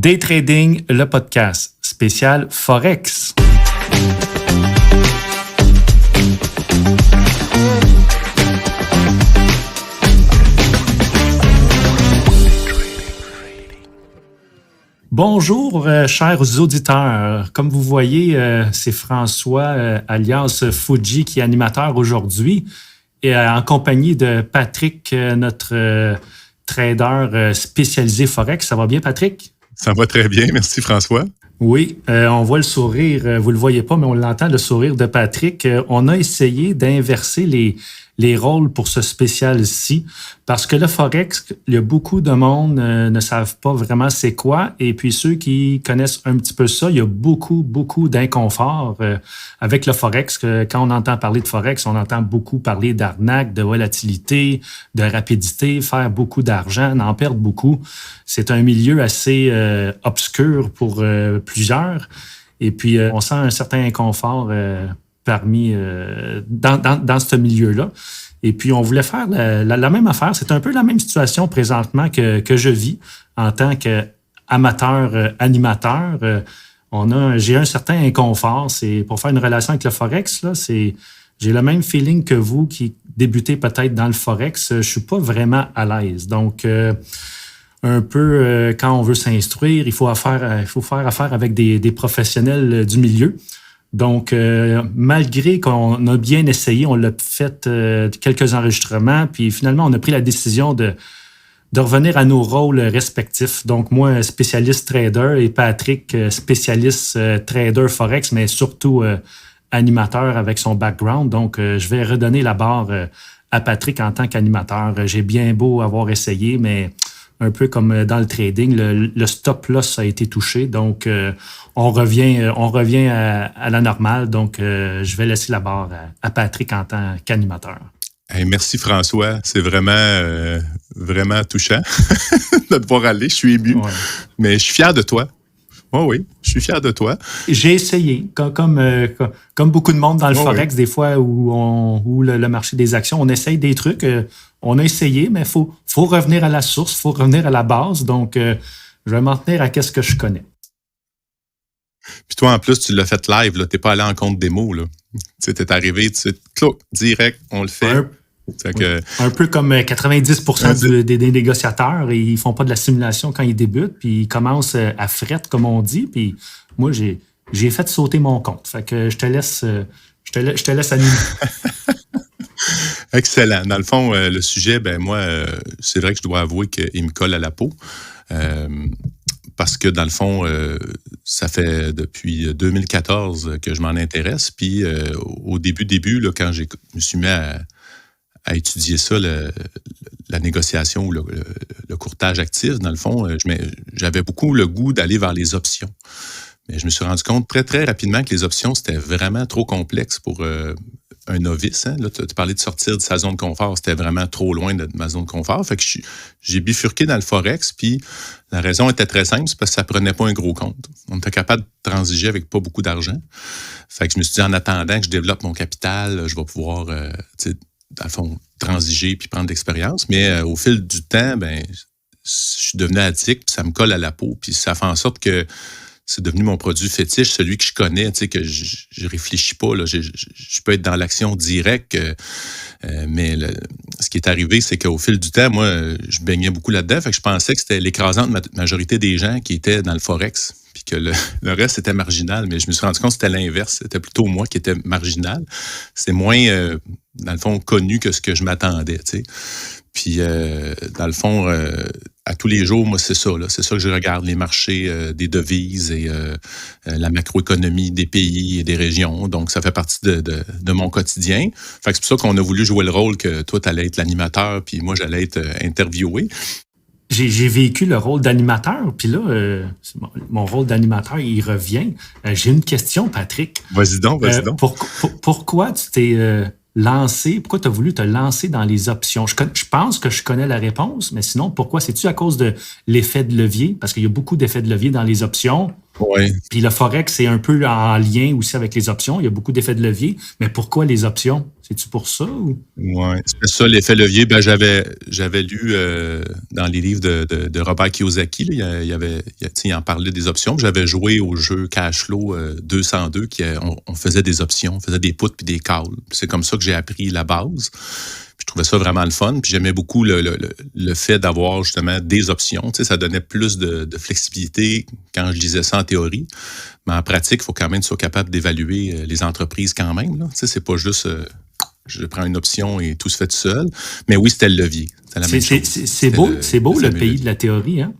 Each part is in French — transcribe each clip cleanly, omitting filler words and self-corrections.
Day Trading, le podcast spécial Forex. Bonjour, chers auditeurs. Comme vous voyez, c'est François, alias Fuji, qui est animateur aujourd'hui, et en compagnie de Patrick, notre trader spécialisé Forex. Ça va bien, Patrick? Ça va très bien, merci François. Oui, on voit le sourire, vous ne le voyez pas, mais on l'entend, le sourire de Patrick. On a essayé d'inverser les rôles pour ce spécial-ci, parce que le Forex, il y a beaucoup de monde ne savent pas vraiment c'est quoi, et puis ceux qui connaissent un petit peu ça, il y a beaucoup d'inconfort avec le Forex. Quand on entend parler de Forex, on entend beaucoup parler d'arnaque, de volatilité, de rapidité, faire beaucoup d'argent, en perdre beaucoup. C'est un milieu assez obscur pour plusieurs, et puis on sent un certain inconfort dans ce milieu-là. Et puis, on voulait faire la même affaire. C'est un peu la même situation présentement que je vis en tant qu'amateur, animateur. J'ai un certain inconfort. C'est pour faire une relation avec le Forex, là, j'ai le même feeling que vous qui débutez peut-être dans le Forex. Je suis pas vraiment à l'aise. Donc, un peu, quand on veut s'instruire, il faut faire affaire avec des professionnels du milieu. Donc, malgré qu'on a bien essayé, on l'a fait quelques enregistrements, puis finalement, on a pris la décision de revenir à nos rôles respectifs. Donc, moi, spécialiste trader, et Patrick, spécialiste trader Forex, mais surtout animateur avec son background. Donc, je vais redonner la barre à Patrick en tant qu'animateur. J'ai bien beau avoir essayé, mais un peu comme dans le trading, le stop loss a été touché. Donc, on revient à la normale. Donc, je vais laisser la barre à Patrick en tant qu'animateur. Hey, merci François. C'est vraiment touchant de te voir aller. Je suis ému, ouais. Mais je suis fier de toi. Oui, je suis fier de toi. J'ai essayé, comme beaucoup de monde dans le Forex, des fois où le marché des actions, on essaye des trucs. On a essayé, mais il faut revenir à la source, il faut revenir à la base. Donc, je vais m'en tenir à ce que je connais. Puis toi, en plus, tu l'as fait live, tu n'es pas allé en compte démo. Tu es arrivé, direct, on le fait. Un peu comme 90% des négociateurs, ils font pas de la simulation quand ils débutent, puis ils commencent à fret, comme on dit. Puis moi, j'ai fait sauter mon compte. Fait que je te laisse animer. Excellent. Dans le fond, le sujet, moi, c'est vrai que je dois avouer qu'il me colle à la peau. Parce que, dans le fond, ça fait depuis 2014 que je m'en intéresse. Puis, au début là, quand je me suis mis à étudier ça, la négociation ou le courtage actif, dans le fond, j'avais beaucoup le goût d'aller vers les options. Mais je me suis rendu compte très, très rapidement que les options, c'était vraiment trop complexe pour un novice. Hein? Là, tu parlais de sortir de sa zone de confort. C'était vraiment trop loin de ma zone de confort. Fait que j'ai bifurqué dans le Forex, puis la raison était très simple, c'est parce que ça prenait pas un gros compte. On était capable de transiger avec pas beaucoup d'argent. Fait que je me suis dit, en attendant que je développe mon capital, je vais pouvoir, dans le fond, transiger puis prendre de l'expérience. Mais au fil du temps, je suis devenu addict, puis ça me colle à la peau, puis ça fait en sorte que c'est devenu mon produit fétiche, celui que je connais, que je réfléchis pas. Là, je peux être dans l'action directe, mais ce qui est arrivé, c'est qu'au fil du temps, moi, je baignais beaucoup là-dedans. Fait que je pensais que c'était l'écrasante majorité des gens qui étaient dans le Forex, puis que le reste était marginal. Mais je me suis rendu compte que c'était l'inverse. C'était plutôt moi qui étais marginal. C'est moins, dans le fond, connu que ce que je m'attendais, tu sais. Puis, dans le fond, à tous les jours, moi, c'est ça. C'est ça que je regarde, les marchés des devises et la macroéconomie des pays et des régions. Donc, ça fait partie de mon quotidien. Fait que c'est pour ça qu'on a voulu jouer le rôle que toi, tu allais être l'animateur, puis moi, j'allais être interviewé. J'ai vécu le rôle d'animateur, puis là, mon rôle d'animateur, il revient. J'ai une question, Patrick. Vas-y donc. Pourquoi tu t'es lancé, pourquoi tu as voulu te lancer dans les options? Je pense que je connais la réponse, mais sinon, pourquoi? C'est-tu à cause de l'effet de levier? Parce qu'il y a beaucoup d'effets de levier dans les options. Oui. Puis le Forex, c'est un peu en lien aussi avec les options. Il y a beaucoup d'effets de levier. Mais pourquoi les options? C'est-tu pour ça ou? Ouais, c'était ça l'effet levier. Ben, j'avais lu dans les livres de Robert Kiyosaki, là, tu sais, il en parlait des options. J'avais joué au jeu Cashflow 202, on faisait des options, on faisait des puts puis des calls. Puis c'est comme ça que j'ai appris la base. Puis je trouvais ça vraiment le fun. Puis j'aimais beaucoup le fait d'avoir justement des options. Tu sais, ça donnait plus de flexibilité quand je lisais ça en théorie. Mais en pratique, il faut quand même que tu sois capable d'évaluer les entreprises quand même, là. Tu sais, c'est pas juste je prends une option et tout se fait tout seul. Mais oui, c'était le levier. C'était la même chose. C'est beau le fameux pays levier. de la théorie, hein?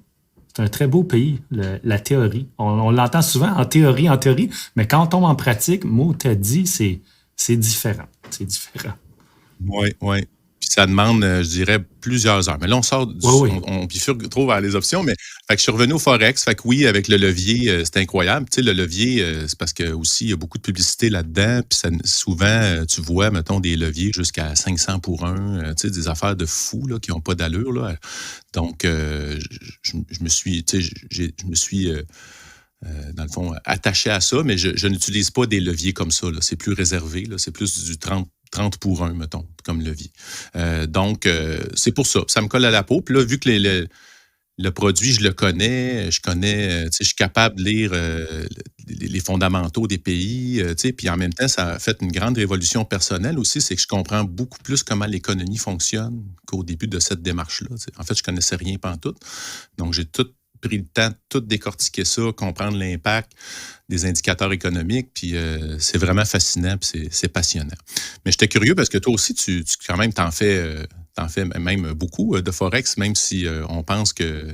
C'est un très beau pays, la théorie. On l'entend souvent en théorie, mais quand on tombe en pratique, mot t'as dit, c'est différent. C'est différent. Oui, oui. Puis ça demande, je dirais, plusieurs heures. Mais là, on sort, Oui, oui. on bifurque trop vers les options. Mais fait que je suis revenu au Forex. Fait que oui, avec le levier, c'est incroyable. Tu sais, le levier, c'est parce que aussi, il y a beaucoup de publicité là-dedans. Puis souvent, tu vois, mettons, des leviers jusqu'à 500 pour 1. Tu sais, des affaires de fous là, qui n'ont pas d'allure, là. Donc, je me suis, tu sais, je me suis, dans le fond, attaché à ça, mais je n'utilise pas des leviers comme ça, là. C'est plus réservé, là. C'est plus du 30 pour 1, mettons, comme levier. Donc, c'est pour ça. Ça me colle à la peau. Puis là, vu que le produit, je le connais, tu sais, je suis capable de lire les fondamentaux des pays, tu sais, puis en même temps, ça a fait une grande révolution personnelle aussi, c'est que je comprends beaucoup plus comment l'économie fonctionne qu'au début de cette démarche-là. Tu sais. En fait, je connaissais rien pantoute. Donc, j'ai tout pris le temps de tout décortiquer ça, comprendre l'impact des indicateurs économiques, puis c'est vraiment fascinant, puis c'est passionnant. Mais j'étais curieux parce que toi aussi, tu quand même, t'en fais même beaucoup de Forex, même si on pense que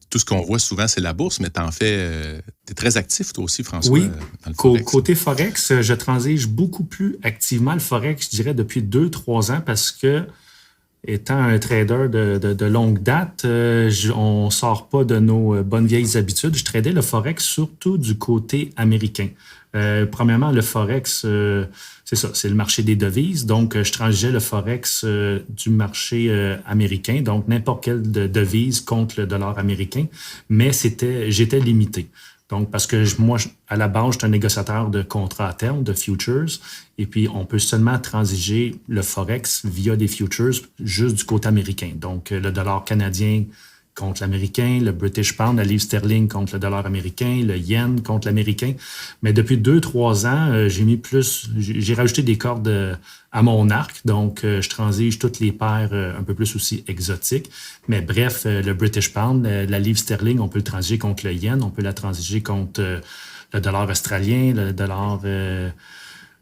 tout ce qu'on voit souvent, c'est la bourse, mais t'es très actif toi aussi, François, Oui, dans le Forex. côté Forex, je transige beaucoup plus activement le Forex, je dirais, depuis 2-3 ans parce que étant un trader de longue date, on ne sort pas de nos bonnes vieilles habitudes. Je tradais le Forex surtout du côté américain. Premièrement, le Forex, c'est ça, c'est le marché des devises. Donc, je transigeais le Forex du marché américain, donc n'importe quelle devise contre le dollar américain, mais j'étais limité. Donc, parce que moi, à la base, je suis un négociateur de contrats à terme, de futures, et puis on peut seulement transiger le Forex via des futures juste du côté américain. Donc, le dollar canadien contre l'américain, le British Pound, la livre sterling contre le dollar américain, le yen contre l'américain. Mais depuis 2-3 ans, j'ai rajouté des cordes à mon arc. Donc, je transige toutes les paires un peu plus aussi exotiques. Mais bref, le British Pound, la livre sterling, on peut le transiger contre le yen, on peut la transiger contre le dollar australien, le dollar...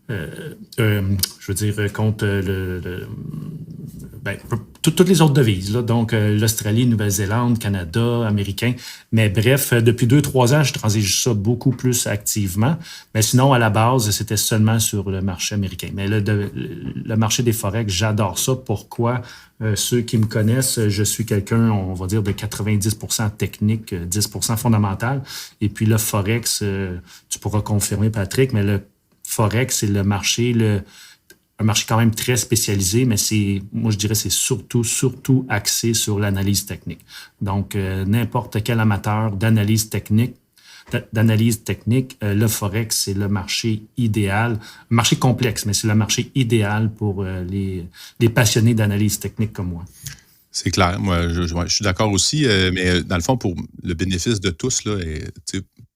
je veux dire, contre toutes les autres devises, là, donc l'Australie, Nouvelle-Zélande, Canada, américain. Mais bref, depuis 2-3 ans, je transige ça beaucoup plus activement. Mais sinon, à la base, c'était seulement sur le marché américain. Mais le marché des Forex, j'adore ça. Pourquoi? Ceux qui me connaissent, je suis quelqu'un, on va dire, de 90% technique, 10% fondamental. Et puis le Forex, tu pourras confirmer, Patrick, mais le Forex, c'est le marché, un marché quand même très spécialisé, mais moi je dirais, c'est surtout axé sur l'analyse technique. Donc, n'importe quel amateur d'analyse technique, le Forex, c'est le marché idéal, un marché complexe, mais c'est le marché idéal pour les passionnés d'analyse technique comme moi. C'est clair. Moi, je suis d'accord aussi, mais dans le fond, pour le bénéfice de tous, là,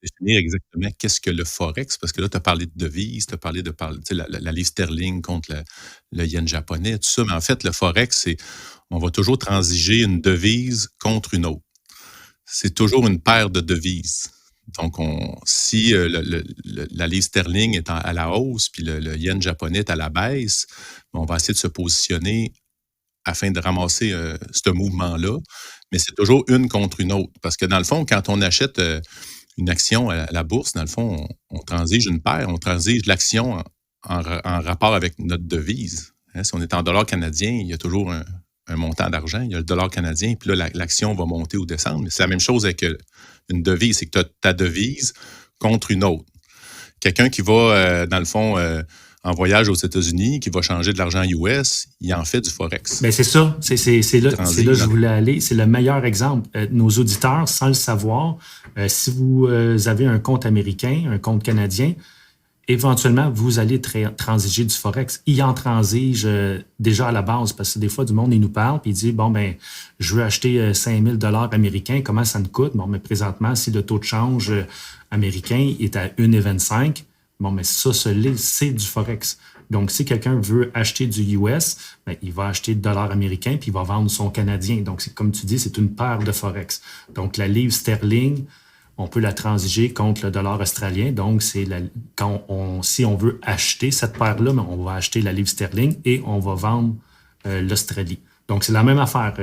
définir exactement qu'est-ce que le Forex, parce que là, tu as parlé de devises, tu as parlé de la livre sterling contre le yen japonais, tout ça, mais en fait, le Forex, on va toujours transiger une devise contre une autre. C'est toujours une paire de devises. Donc, si la livre sterling est à la hausse, puis le yen japonais est à la baisse, on va essayer de se positionner afin de ramasser ce mouvement-là. Mais c'est toujours une contre une autre. Parce que dans le fond, quand on achète une action à la bourse, dans le fond, on transige une paire, on transige l'action en rapport avec notre devise. Hein, si on est en dollars canadiens, il y a toujours un montant d'argent, il y a le dollar canadien, puis là, l'action va monter ou descendre. Mais c'est la même chose avec une devise, c'est que tu as ta devise contre une autre. Quelqu'un qui va, dans le fond, en voyage aux États-Unis, qui va changer de l'argent US, il en fait du Forex. Ben c'est ça. C'est là que je voulais aller. C'est le meilleur exemple. Nos auditeurs, sans le savoir, si vous avez un compte américain, un compte canadien, éventuellement, vous allez transiger du Forex. Ils en transigent déjà à la base, parce que des fois, du monde, il nous parle, puis il dit, bon, ben, je veux acheter 5 000 $ américains, comment ça me coûte? Bon, mais présentement, si le taux de change américain est à 1,25, bon, mais ça, c'est du Forex. Donc, si quelqu'un veut acheter du US, ben, il va acheter le dollar américain, puis il va vendre son canadien. Donc, comme tu dis, c'est une paire de Forex. Donc, la livre sterling, on peut la transiger contre le dollar australien. Donc, si on veut acheter cette paire-là, on va acheter la livre sterling et on va vendre l'Australie. Donc, c'est la même affaire.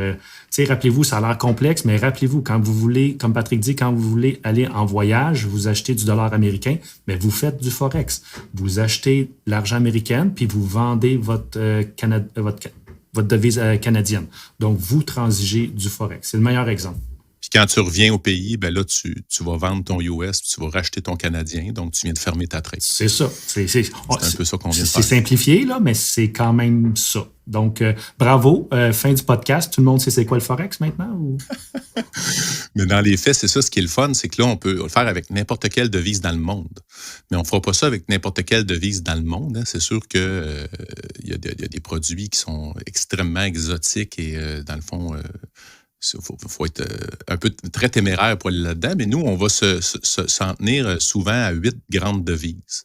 Rappelez-vous, ça a l'air complexe, mais rappelez-vous, quand vous voulez, comme Patrick dit, quand vous voulez aller en voyage, vous achetez du dollar américain, mais vous faites du Forex. Vous achetez l'argent américain, puis vous vendez votre devise canadienne. Donc, vous transigez du Forex. C'est le meilleur exemple. Puis quand tu reviens au pays, ben là, tu vas vendre ton US, puis tu vas racheter ton Canadien, donc tu viens de fermer ta trade. C'est ça. C'est un peu ça qu'on vient de faire. C'est simplifié, là, mais c'est quand même ça. Donc, bravo. Fin du podcast. Tout le monde sait c'est quoi le Forex maintenant? Ou? Mais dans les faits, c'est ça. Ce qui est le fun, c'est que là, on peut le faire avec n'importe quelle devise dans le monde. Mais on ne fera pas ça avec n'importe quelle devise dans le monde. Hein. C'est sûr qu'il y a des produits qui sont extrêmement exotiques et, dans le fond... Il faut être un peu très téméraire pour aller là-dedans, mais nous, on va s'en tenir souvent à 8 grandes devises.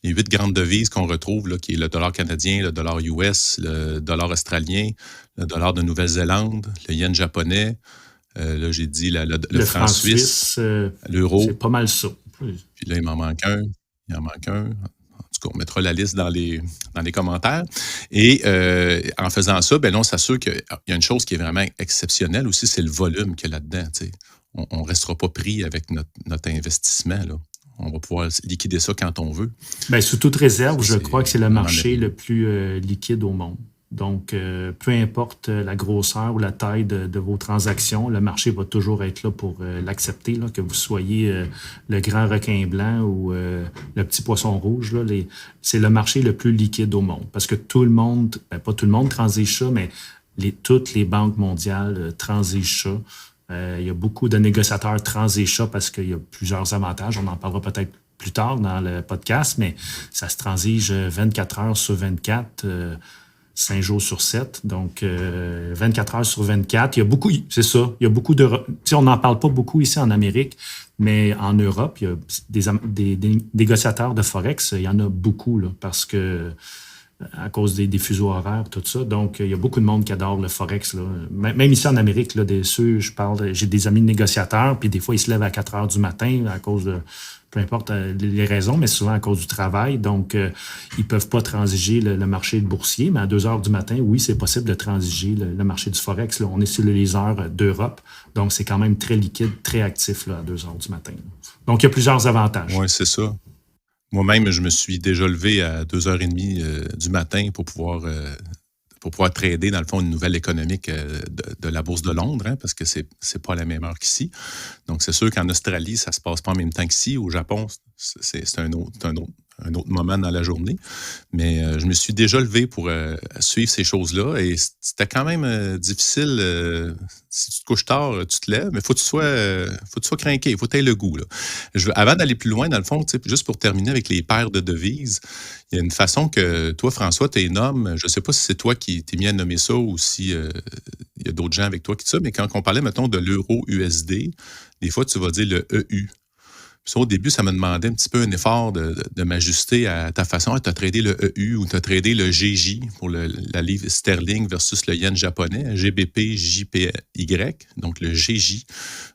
Les 8 grandes devises qu'on retrouve, là, qui est le dollar canadien, le dollar US, le dollar australien, le dollar de Nouvelle-Zélande, le yen japonais, là, j'ai dit le franc suisse, l'euro. C'est pas mal ça. Puis là, il m'en manque un. En tout cas, on mettra la liste dans les commentaires. Et en faisant ça, ben là, on s'assure qu'il y a une chose qui est vraiment exceptionnelle aussi, c'est le volume qu'il y a là-dedans. T'sais. On ne restera pas pris avec notre investissement. Là. On va pouvoir liquider ça quand on veut. Bien, sous toute réserve, je crois que c'est le marché le plus liquide au monde. Donc, peu importe la grosseur ou la taille de vos transactions, le marché va toujours être là pour l'accepter, là, que vous soyez le grand requin blanc ou le petit poisson rouge. Là, c'est le marché le plus liquide au monde. Parce que tout le monde, pas tout le monde transige ça, mais toutes les banques mondiales transigent ça. Il y a beaucoup de négociateurs transigent ça parce qu'il y a plusieurs avantages. On en parlera peut-être plus tard dans le podcast, mais ça se transige 24 heures sur 24, 5 jours sur 7, donc 24 heures sur 24. Il y a beaucoup, c'est ça, il y a beaucoup de... On n'en parle pas beaucoup ici en Amérique, mais en Europe, il y a des négociateurs de Forex, il y en a beaucoup, là, parce que à cause des fuseaux horaires, tout ça. Donc, il y a beaucoup de monde qui adore le Forex. Là. Même ici en Amérique, là, j'ai des amis négociateurs, puis des fois, ils se lèvent à 4 heures du matin à cause de... peu importe les raisons, mais souvent à cause du travail. Donc, ils ne peuvent pas transiger le marché boursier, mais à 2 heures du matin, oui, c'est possible de transiger le marché du Forex. Là. On est sur les heures d'Europe, donc c'est quand même très liquide, très actif là, à 2 heures du matin. Donc, il y a plusieurs avantages. Oui, c'est ça. Moi-même, je me suis déjà levé à 2h30 du matin pour pouvoir trader, dans le fond, une nouvelle économique de la Bourse de Londres, hein, parce que c'est pas à la même heure qu'ici. Donc, c'est sûr qu'en Australie, ça se passe pas en même temps qu'ici. Au Japon, c'est un autre moment dans la journée. Mais je me suis déjà levé pour suivre ces choses-là. Et c'était quand même difficile. Si tu te couches tard, tu te lèves, mais il faut que tu sois craqué, il faut que tu aies le goût. Là. Avant d'aller plus loin, dans le fond, juste pour terminer avec les paires de devises, il y a une façon que toi, François, tu nommes. Je ne sais pas si c'est toi qui t'es mis à nommer ça ou si il y a d'autres gens avec toi qui disent ça, mais quand on parlait, mettons, de l'euro USD, des fois, tu vas dire le EU. Puis ça, au début, ça me demandait un petit peu un effort de m'ajuster à ta façon. Tu as tradé le EU ou tu as tradé le GJ pour la livre sterling versus le yen japonais, GBP, JPY, donc le GJ.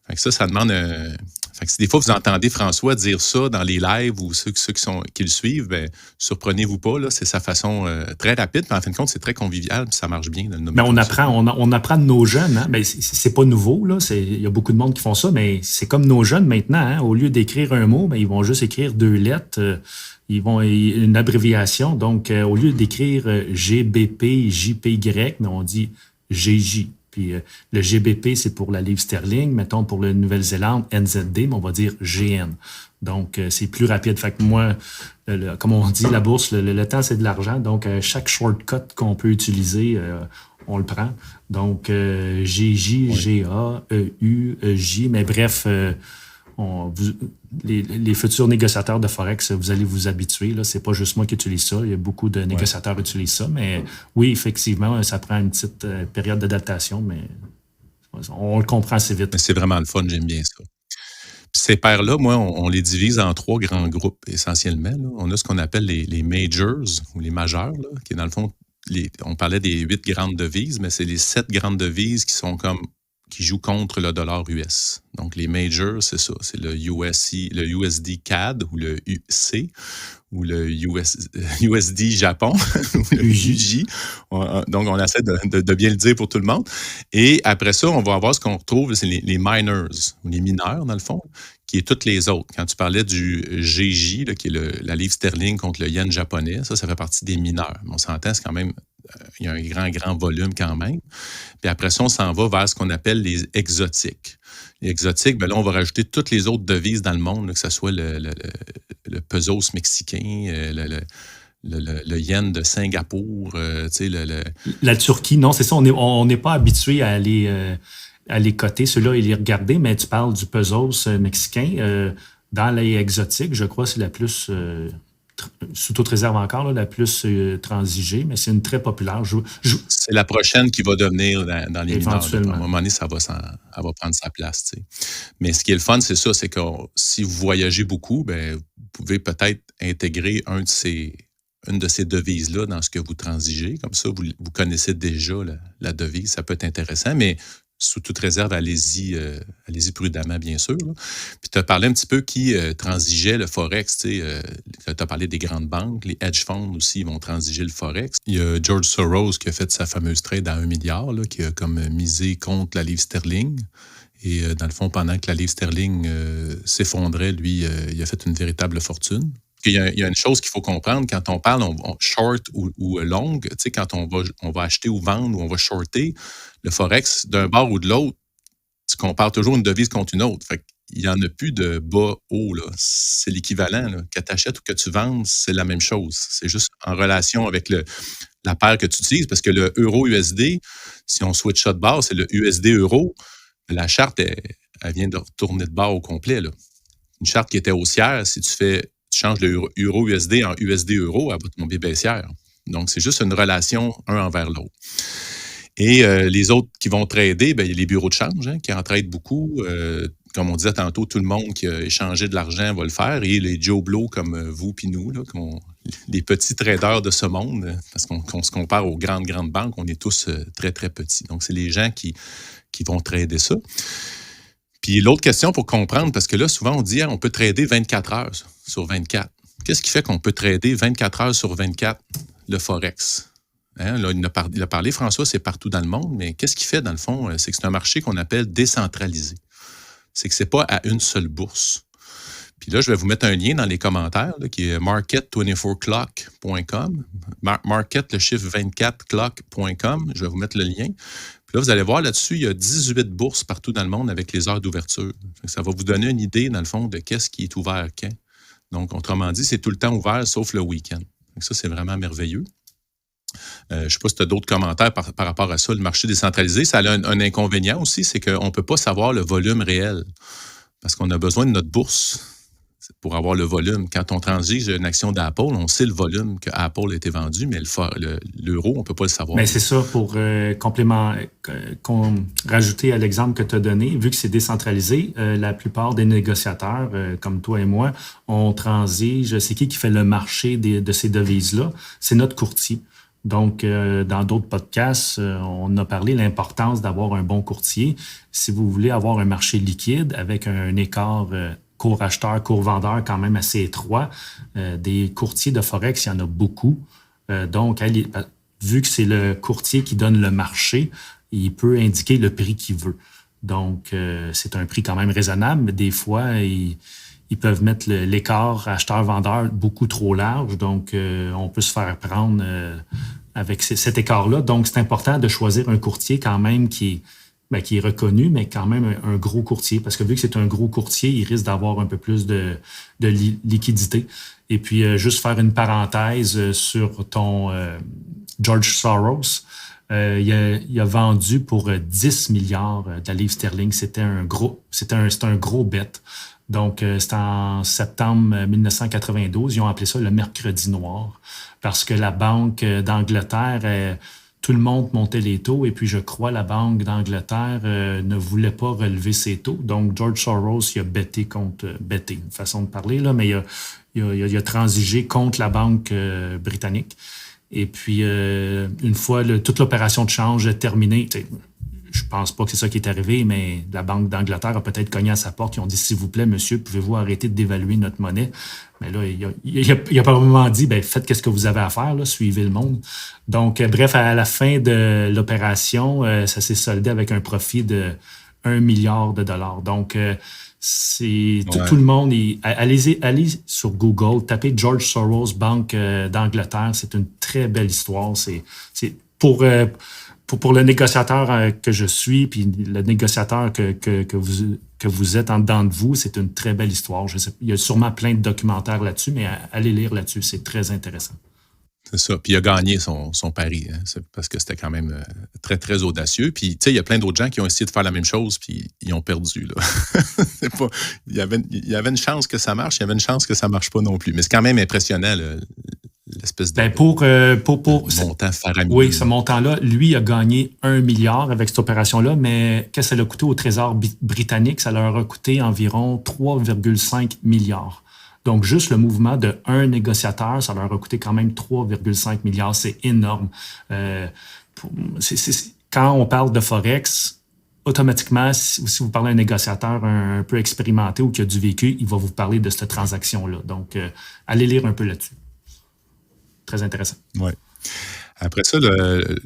Fait que ça demande un... Fait que si des fois vous entendez François dire ça dans les lives ou ceux qui le suivent, ben surprenez-vous pas, là, c'est sa façon très rapide, mais en fin de compte, c'est très convivial, puis ça marche bien. Mais on apprend de nos jeunes, hein? Ben, c'est pas nouveau, là. Il y a beaucoup de monde qui font ça, mais c'est comme nos jeunes maintenant, hein? Au lieu d'écrire un mot, ben, ils vont juste écrire 2 lettres, une abréviation. Donc, au lieu d'écrire GBP, JPY, mais on dit GJ. Puis le GBP, c'est pour la livre sterling. Mettons, pour la Nouvelle-Zélande, NZD, mais on va dire GN. Donc, c'est plus rapide. Fait que moi, comme on dit, la bourse, le temps, c'est de l'argent. Donc, chaque shortcut qu'on peut utiliser, on le prend. Donc, GJ, GA, EU, EJ, mais bref, les futurs négociateurs de Forex, vous allez vous habituer. Là. C'est pas juste moi qui utilise ça. Il y a beaucoup de négociateurs qui utilisent ça. Mais oui, effectivement, ça prend une petite période d'adaptation, mais on le comprend assez vite. Mais c'est vraiment le fun, j'aime bien ça. Puis ces paires-là, moi, on les divise en 3 grands groupes, essentiellement. Là. On a ce qu'on appelle les majors, ou les majeurs, là, qui est dans le fond, on parlait des 8 grandes devises, mais c'est les 7 grandes devises qui jouent contre le dollar US. Donc, les majors, c'est ça. C'est le USD CAD ou le UC ou le USD Japon ou le UJ. Donc, on essaie de bien le dire pour tout le monde. Et après ça, on va avoir ce qu'on retrouve, c'est les miners, ou les mineurs, dans le fond, qui est toutes les autres. Quand tu parlais du GJ, là, qui est la livre sterling contre le yen japonais, ça fait partie des mineurs. Mais on s'entend, c'est quand même... Il y a un grand volume quand même. Puis après ça, on s'en va vers ce qu'on appelle les exotiques. Les exotiques, bien là, on va rajouter toutes les autres devises dans le monde, là, que ce soit le pesos mexicain, le yen de Singapour, La Turquie, non, c'est ça. On n'est pas habitué à les coter, ceux-là, et les regarder, mais tu parles du pesos mexicain. Dans les exotiques, je crois que c'est la plus... sous toute réserve encore, là, la plus transigée, mais c'est une très populaire. C'est la prochaine qui va devenir dans les mineurs. À un moment donné, elle va prendre sa place. T'sais. Mais ce qui est le fun, c'est ça, c'est que si vous voyagez beaucoup, ben, vous pouvez peut-être intégrer une de ces devises-là dans ce que vous transigez. Comme ça, vous connaissez déjà la devise. Ça peut être intéressant, mais sous toute réserve, allez-y prudemment, bien sûr. Là. Puis tu as parlé un petit peu qui transigeait le Forex. Tu as parlé des grandes banques, les hedge funds aussi vont transiger le Forex. Il y a George Soros qui a fait sa fameuse trade à 1 milliard, là, qui a comme misé contre la livre sterling. Et dans le fond, pendant que la livre sterling s'effondrait, lui, il a fait une véritable fortune. Il y a une chose qu'il faut comprendre, quand on parle short ou long, quand on va acheter ou vendre ou on va shorter, le Forex, d'un bord ou de l'autre, tu compares toujours une devise contre une autre. Fait qu'il n'y en a plus de bas-haut. C'est l'équivalent. Là. Que tu achètes ou que tu vendes, c'est la même chose. C'est juste en relation avec la paire que tu utilises, parce que le euro-USD, si on switch ça de bord, c'est le USD-euro. La charte, elle vient de retourner de bord au complet. Là. Une charte qui était haussière, si tu changes le euro-USD en USD-euro, elle va tomber baissière. Donc, c'est juste une relation un envers l'autre. Et les autres qui vont trader, bien, il y a les bureaux de change qui en tradent beaucoup. Comme on disait tantôt, tout le monde qui a échangé de l'argent va le faire. Et les Joe Blow comme vous puis nous, là, les petits traders de ce monde, parce qu'on se compare aux grandes banques, on est tous très, très petits. Donc, c'est les gens qui vont trader ça. Puis l'autre question pour comprendre, parce que là, souvent, on dit on peut trader 24 heures sur 24. Qu'est-ce qui fait qu'on peut trader 24 heures sur 24 le Forex? Hein, là, il a parlé, François, c'est partout dans le monde, mais qu'est-ce qui fait, dans le fond? C'est que c'est un marché qu'on appelle décentralisé. C'est que c'est pas à une seule bourse. Puis là, je vais vous mettre un lien dans les commentaires là, qui est market24clock.com. Market, le chiffre 24clock.com. Je vais vous mettre le lien. Puis là, vous allez voir là-dessus, il y a 18 bourses partout dans le monde avec les heures d'ouverture. Ça va vous donner une idée, dans le fond, de qu'est-ce qui est ouvert quand. Donc, autrement dit, c'est tout le temps ouvert, sauf le week-end. Donc ça, c'est vraiment merveilleux. Je ne sais pas si tu as d'autres commentaires par rapport à ça. Le marché décentralisé, ça a un inconvénient aussi, c'est qu'on ne peut pas savoir le volume réel parce qu'on a besoin de notre bourse pour avoir le volume. Quand on transige une action d'Apple, on sait le volume que Apple a été vendu, mais l'euro, on ne peut pas le savoir. Mais c'est ça, pour rajouter à l'exemple que tu as donné, vu que c'est décentralisé, la plupart des négociateurs, comme toi et moi, on transige. C'est qui fait le marché de ces devises-là? C'est notre courtier. Donc, dans d'autres podcasts, on a parlé de l'importance d'avoir un bon courtier. Si vous voulez avoir un marché liquide avec un écart cours acheteur, cours vendeur quand même assez étroit, des courtiers de Forex, il y en a beaucoup. Donc, vu que c'est le courtier qui donne le marché, il peut indiquer le prix qu'il veut. Donc, c'est un prix quand même raisonnable, mais des fois, ils peuvent mettre l'écart acheteur-vendeur beaucoup trop large. Donc, on peut se faire prendre avec cet écart-là. Donc, c'est important de choisir un courtier quand même qui est reconnu, mais quand même un gros courtier. Parce que vu que c'est un gros courtier, il risque d'avoir un peu plus de liquidité. Et puis, juste faire une parenthèse sur ton George Soros. Il a vendu pour 10 milliards de la livre sterling. C'était un gros bet. Donc, c'était en septembre 1992. Ils ont appelé ça le mercredi noir parce que la Banque d'Angleterre, tout le monde montait les taux et puis je crois la Banque d'Angleterre ne voulait pas relever ses taux. Donc, George Soros, il a betté, une façon de parler, là, mais il a transigé contre la Banque britannique. Et puis, une fois toute l'opération de change terminée, je pense pas que c'est ça qui est arrivé, mais la Banque d'Angleterre a peut-être cogné à sa porte. Ils ont dit, s'il vous plaît, monsieur, pouvez-vous arrêter de dévaluer notre monnaie? Mais là, il a probablement dit, faites ce que vous avez à faire, là, suivez le monde. Donc, bref, à la fin de l'opération, ça s'est soldé avec un profit de 1 milliard de dollars. Donc, tout le monde, allez sur Google, tapez George Soros, Banque d'Angleterre. C'est une très belle histoire. C'est pour le négociateur que je suis, puis le négociateur que vous êtes en dedans de vous, c'est une très belle histoire. Je sais, il y a sûrement plein de documentaires là-dessus, mais allez lire là-dessus, c'est très intéressant. C'est ça. Puis il a gagné son pari, hein. C'est parce que c'était quand même très, très audacieux. Puis, tu sais, il y a plein d'autres gens qui ont essayé de faire la même chose, puis ils ont perdu, là. Il y avait une chance que ça marche, il y avait une chance que ça marche pas non plus. Mais c'est quand même impressionnant, là, l'espèce de pour montant faramineux. Oui, ce montant-là, lui a gagné 1 milliard avec cette opération-là, mais qu'est-ce que ça l'a coûté au Trésor britannique? Ça leur a coûté environ 3,5 milliards. Donc, juste le mouvement de un négociateur, ça leur a coûté quand même 3,5 milliards. C'est énorme. Quand on parle de Forex, automatiquement, si vous parlez à un négociateur un peu expérimenté ou qui a du vécu, il va vous parler de cette transaction-là. Donc, allez lire un peu là-dessus. Très intéressant. Oui. Après ça,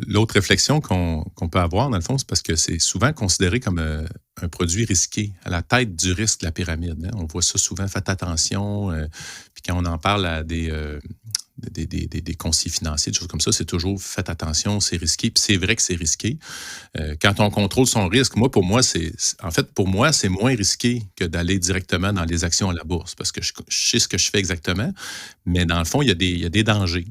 l'autre réflexion qu'on peut avoir, dans le fond, c'est parce que c'est souvent considéré comme un produit risqué, à la tête du risque de la pyramide. Hein. On voit ça souvent, faites attention. Puis quand on en parle à des conseillers financiers, des choses comme ça, c'est toujours faites attention, c'est risqué. Puis c'est vrai que c'est risqué. Quand on contrôle son risque, pour moi, c'est moins risqué que d'aller directement dans les actions à la bourse parce que je sais ce que je fais exactement. Mais dans le fond, il y a des dangers.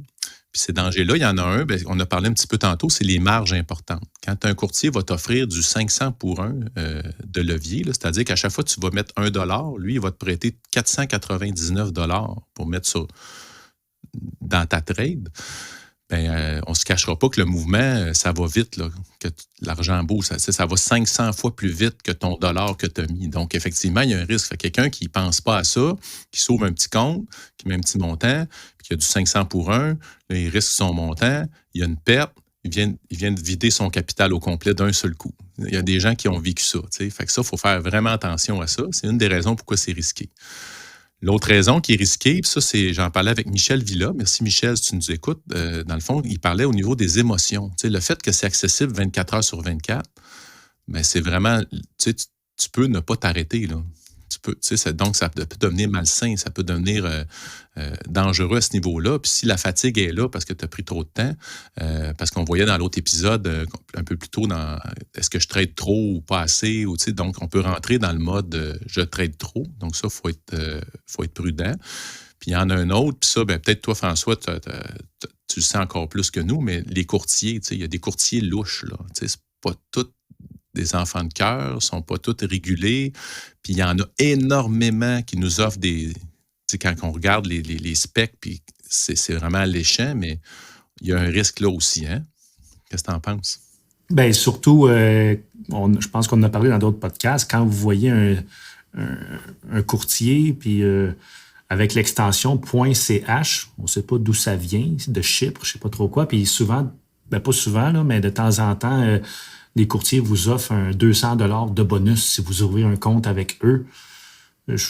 Puis ces dangers-là, il y en a un, on a parlé un petit peu tantôt, c'est les marges importantes. Quand un courtier va t'offrir du 500 pour 1 de levier, là, c'est-à-dire qu'à chaque fois que tu vas mettre $1, lui, il va te prêter 499 $ pour mettre ça dans ta trade. On ne se cachera pas que le mouvement, ça va vite, là, que l'argent bouge. Ça va 500 fois plus vite que ton dollar que tu as mis. Donc, effectivement, il y a un risque. Fait quelqu'un qui ne pense pas à ça, qui sauve un petit compte, qui met un petit montant, puis qui a du 500 pour 1, là, il risque son montant, il y a une perte, il vient de vider son capital au complet d'un seul coup. Il y a des gens qui ont vécu ça. Fait que ça, il faut faire vraiment attention à ça. C'est une des raisons pourquoi c'est risqué. L'autre raison qui est risquée, puis ça, j'en parlais avec Michel Villa. Merci Michel, si tu nous écoutes. Dans le fond, il parlait au niveau des émotions. Le fait que c'est accessible 24 heures sur 24, c'est vraiment, tu peux ne pas t'arrêter, là. Donc, ça peut devenir malsain, ça peut devenir dangereux à ce niveau-là. Puis si la fatigue est là parce que tu as pris trop de temps, parce qu'on voyait dans l'autre épisode, un peu plus tôt, dans est-ce que je trade trop ou pas assez? Donc, on peut rentrer dans le mode je trade trop. Donc, ça, il faut être prudent. Puis il y en a un autre, puis ça, peut-être toi, François, tu le sais encore plus que nous, mais les courtiers, il y a des courtiers louches, là. C'est pas tous des enfants de cœur, ne sont pas tous régulés. Puis il y en a énormément qui nous offrent des... Quand on regarde les specs, puis c'est vraiment alléchant, mais il y a un risque là aussi. Hein? Qu'est-ce que tu en penses? Surtout, je pense qu'on en a parlé dans d'autres podcasts, quand vous voyez un courtier, puis avec l'extension .ch, on ne sait pas d'où ça vient, de Chypre, je ne sais pas trop quoi, puis souvent, pas souvent, là, mais de temps en temps... les courtiers vous offrent un 200 $ de bonus si vous ouvrez un compte avec eux. Je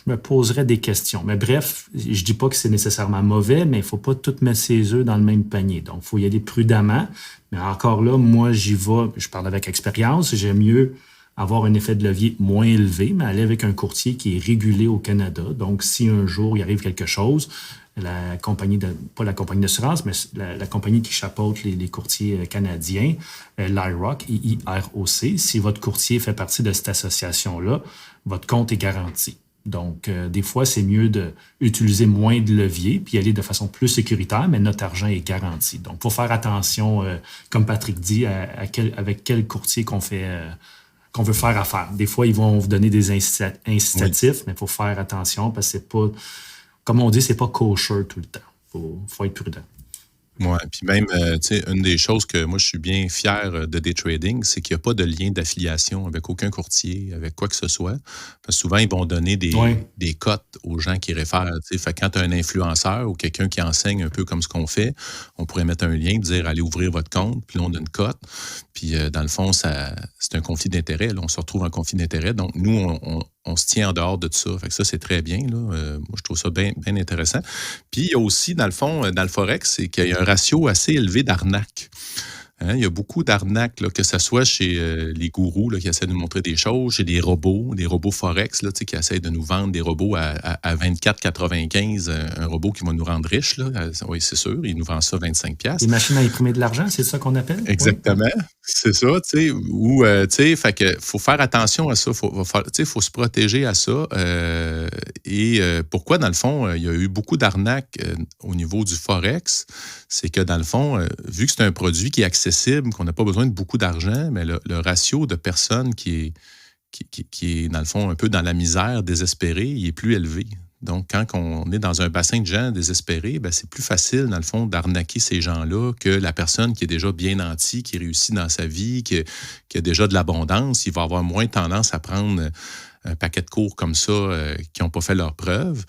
me poserais des questions. Mais bref, je ne dis pas que c'est nécessairement mauvais, mais il ne faut pas tout mettre ses œufs dans le même panier. Donc, il faut y aller prudemment. Mais encore là, moi, j'y vais, je parle avec expérience, j'aime mieux avoir un effet de levier moins élevé, mais aller avec un courtier qui est régulé au Canada. Donc, si un jour il arrive quelque chose, la compagnie pas la compagnie d'assurance, mais la compagnie qui chapeaute les courtiers canadiens, l'IROC, IIROC, si votre courtier fait partie de cette association-là, votre compte est garanti. Donc, des fois, c'est mieux d'utiliser moins de leviers puis aller de façon plus sécuritaire, mais notre argent est garanti. Donc, il faut faire attention, comme Patrick dit, avec quel courtier qu'on veut faire affaire. Des fois, ils vont vous donner des incitatifs, mais il faut faire attention parce que c'est pas, comme on dit, c'est pas kosher tout le temps. Faut être prudent. Oui, puis même, tu sais, une des choses que moi, je suis bien fier de Daytrading, c'est qu'il n'y a pas de lien d'affiliation avec aucun courtier, avec quoi que ce soit. Parce que souvent, ils vont donner des cotes aux gens qui réfèrent. Tu sais, fait que quand tu as un influenceur ou quelqu'un qui enseigne un peu comme ce qu'on fait, on pourrait mettre un lien, dire allez ouvrir votre compte, puis là, on a une cote. Puis, dans le fond, c'est un conflit d'intérêt. Là, on se retrouve en conflit d'intérêt. Donc, nous, on se tient en dehors de tout ça. Fait que ça, c'est très bien. Là. Moi, je trouve ça bien intéressant. Puis, il y a aussi, dans le fond, dans le Forex, c'est qu'il y a un ratio assez élevé d'arnaques. Hein, il y a beaucoup d'arnaques, là, que ce soit chez les gourous là, qui essaient de nous montrer des choses, chez des robots Forex là, qui essaient de nous vendre des robots à 24,95, un robot qui va nous rendre riches. Là. Oui, c'est sûr, ils nous vendent ça 25$. Des machines à imprimer de l'argent, c'est ça qu'on appelle? Exactement, oui. C'est ça, tu sais. Ou, tu sais, fait que faut faire attention à ça, faut se protéger à ça. Et pourquoi, dans le fond, il y a eu beaucoup d'arnaques au niveau du Forex, c'est que, dans le fond, vu que c'est un produit qui est accessible, qu'on n'a pas besoin de beaucoup d'argent, mais le ratio de personnes qui est, dans le fond, un peu dans la misère, désespérée, il est plus élevé. Donc, quand on est dans un bassin de gens désespérés, ben, c'est plus facile, dans le fond, d'arnaquer ces gens-là que la personne qui est déjà bien nantie, qui réussit dans sa vie, qui a déjà de l'abondance. Il va avoir moins tendance à prendre un paquet de cours comme ça qui n'ont pas fait leurs preuves.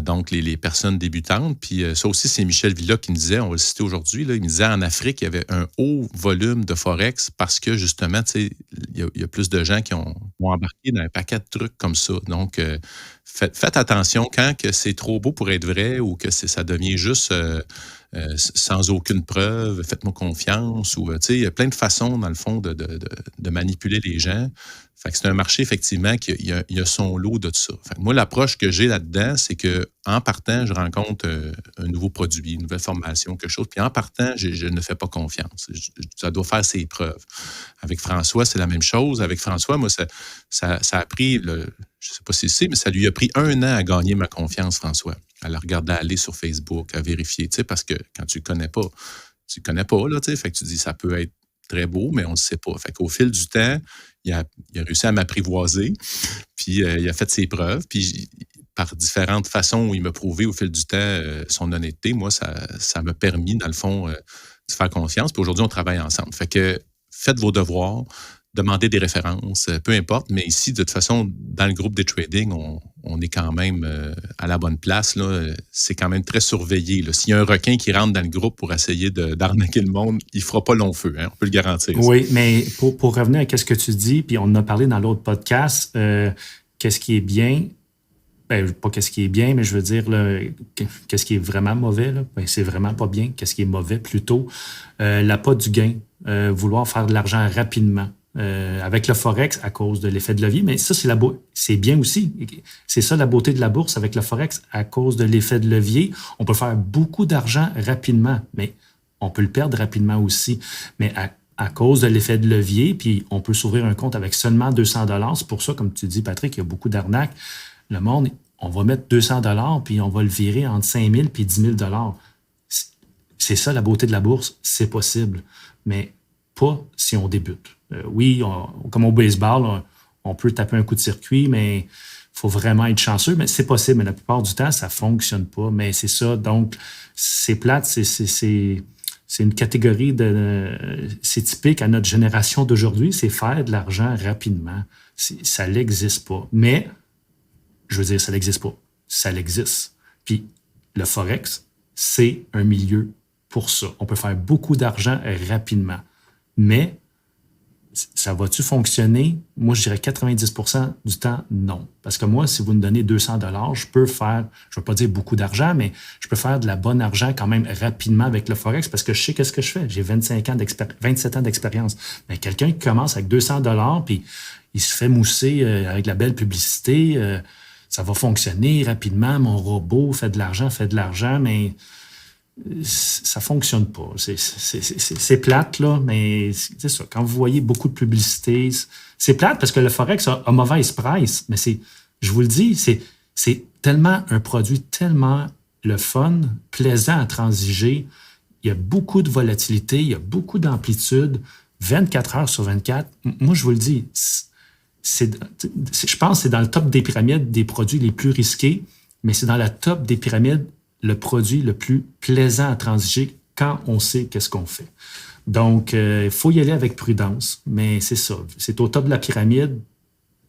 Donc, les personnes débutantes. Puis ça aussi, c'est Michel Villa qui nous disait, on va le citer aujourd'hui, là, il me disait en Afrique, il y avait un haut volume de Forex parce que, justement, tu sais, il y a plus de gens qui ont embarqué dans un paquet de trucs comme ça. Donc, faites attention quand que c'est trop beau pour être vrai ou que ça devient juste sans aucune preuve, faites-moi confiance. Ou, tu sais, il y a plein de façons, dans le fond, de manipuler les gens. Fait que c'est un marché, effectivement, il y a son lot de tout ça. Fait que moi, l'approche que j'ai là-dedans, c'est qu'en partant, je rencontre un nouveau produit, une nouvelle formation, quelque chose. Puis en partant, je ne fais pas confiance. Ça doit faire ses preuves. Avec François, c'est la même chose. Avec François, moi, ça a pris, je ne sais pas si c'est, mais ça lui a pris 1 an à gagner ma confiance, François. À le regarder aller sur Facebook, à vérifier, tu sais, parce que quand tu ne connais pas, là, tu sais, fait que tu dis, ça peut être très beau, mais on ne le sait pas. Fait qu'au fil du temps, il a réussi à m'apprivoiser, puis il a fait ses preuves, puis par différentes façons où il m'a prouvé au fil du temps son honnêteté, moi, ça m'a permis, dans le fond, de faire confiance, puis aujourd'hui, on travaille ensemble. Fait que faites vos devoirs, demandez des références, peu importe, mais ici, de toute façon, dans le groupe Daytrading, on est quand même à la bonne place. Là. C'est quand même très surveillé. Là. S'il y a un requin qui rentre dans le groupe pour essayer d'arnaquer le monde, il ne fera pas long feu, hein? On peut le garantir. Oui, mais pour revenir à ce que tu dis, puis on en a parlé dans l'autre podcast, qu'est-ce qui est bien, pas qu'est-ce qui est bien, mais je veux dire, là, qu'est-ce qui est vraiment mauvais, là? Ben, c'est vraiment pas bien. Qu'est-ce qui est mauvais plutôt? L'appât du gain, vouloir faire de l'argent rapidement. Avec le Forex à cause de l'effet de levier, mais ça, c'est bien aussi. C'est ça la beauté de la bourse avec le Forex à cause de l'effet de levier. On peut faire beaucoup d'argent rapidement, mais on peut le perdre rapidement aussi. Mais à cause de l'effet de levier, puis on peut s'ouvrir un compte avec seulement 200$. C'est pour ça, comme tu dis, Patrick, il y a beaucoup d'arnaques. Le monde, on va mettre 200$, puis on va le virer entre 5 000 puis 10 000$. C'est ça la beauté de la bourse. C'est possible, mais pas si on débute. Oui, comme au baseball, on peut taper un coup de circuit, mais il faut vraiment être chanceux. Mais c'est possible, mais la plupart du temps, ça ne fonctionne pas. Mais c'est ça, donc c'est plate, c'est une catégorie c'est typique à notre génération d'aujourd'hui, c'est faire de l'argent rapidement. Ça n'existe pas. Mais, je veux dire, ça n'existe pas. Ça l'existe. Puis, le Forex, c'est un milieu pour ça. On peut faire beaucoup d'argent rapidement. Mais, ça va-tu fonctionner? Moi, je dirais 90% du temps, non. Parce que moi, si vous me donnez 200$, je peux faire, je ne veux pas dire beaucoup d'argent, mais je peux faire de la bonne argent quand même rapidement avec le Forex parce que je sais qu'est-ce que je fais. J'ai 27 ans d'expérience. Mais quelqu'un qui commence avec 200$, puis il se fait mousser avec la belle publicité. Ça va fonctionner rapidement. Mon robot fait de l'argent, mais ça fonctionne pas. C'est plate, là, mais c'est ça. Quand vous voyez beaucoup de publicité, c'est plate parce que le Forex a mauvaise presse, mais je vous le dis, c'est tellement un produit tellement le fun, plaisant à transiger. Il y a beaucoup de volatilité, il y a beaucoup d'amplitude, 24 heures sur 24. Moi, je vous le dis, je pense que c'est dans le top des pyramides des produits les plus risqués, mais c'est dans la top des pyramides le produit le plus plaisant à transiger quand on sait qu'est-ce qu'on fait. Donc, il faut y aller avec prudence, mais c'est ça. C'est au top de la pyramide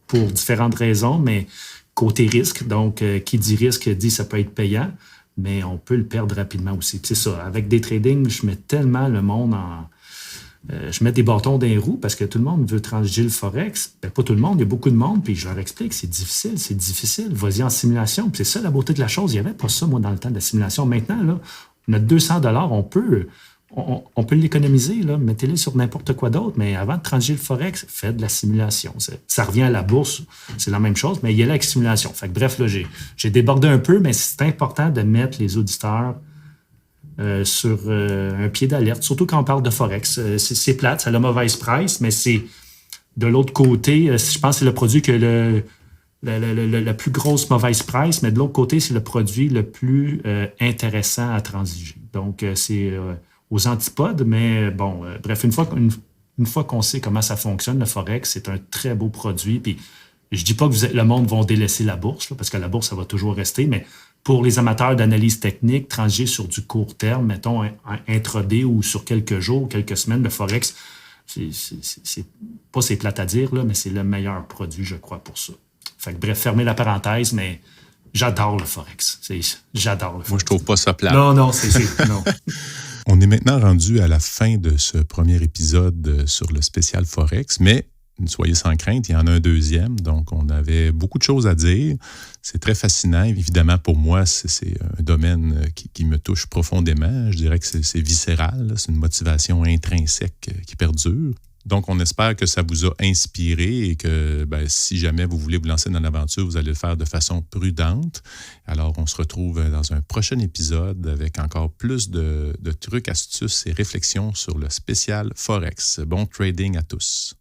pour différentes raisons, mais côté risque, donc qui dit risque dit ça peut être payant, mais on peut le perdre rapidement aussi. Puis c'est ça, avec des tradings, je mets tellement le monde je mets des bâtons dans les roues parce que tout le monde veut transiger le Forex. Ben, pas tout le monde, il y a beaucoup de monde, puis je leur explique, c'est difficile. Vas-y en simulation. Puis c'est ça la beauté de la chose. Il n'y avait pas ça, moi, dans le temps de la simulation. Maintenant, là, notre 200 $, on peut l'économiser, là. Mettez-le sur n'importe quoi d'autre, mais avant de transiger le Forex, faites de la simulation. Ça revient à la bourse, c'est la même chose, mais il y a la simulation. Fait que, bref, là, j'ai débordé un peu, mais c'est important de mettre les auditeurs sur un pied d'alerte, surtout quand on parle de Forex. C'est plate, ça a la mauvaise presse, mais c'est de l'autre côté, je pense que c'est le produit que la plus grosse mauvaise presse, mais de l'autre côté, c'est le produit le plus intéressant à transiger. Donc, c'est aux antipodes, mais bon, bref, une fois qu'on sait comment ça fonctionne, le Forex, c'est un très beau produit. Puis, je dis pas que le monde va délaisser la bourse, là, parce que la bourse, ça va toujours rester, mais pour les amateurs d'analyse technique, transiger sur du court terme, mettons un intraday ou sur quelques jours, quelques semaines, le Forex, c'est plate à dire, là, mais c'est le meilleur produit, je crois, pour ça. Fait que, bref, fermez la parenthèse, mais j'adore le Forex. J'adore le Forex. Moi, je trouve pas ça plate. Non, non. On est maintenant rendu à la fin de ce premier épisode sur le spécial Forex, mais soyez sans crainte, il y en a un deuxième, donc on avait beaucoup de choses à dire. C'est très fascinant. Évidemment, pour moi, c'est un domaine qui me touche profondément. Je dirais que c'est viscéral, c'est une motivation intrinsèque qui perdure. Donc, on espère que ça vous a inspiré et que si jamais vous voulez vous lancer dans l'aventure, vous allez le faire de façon prudente. Alors, on se retrouve dans un prochain épisode avec encore plus de trucs, astuces et réflexions sur le spécial Forex. Bon trading à tous.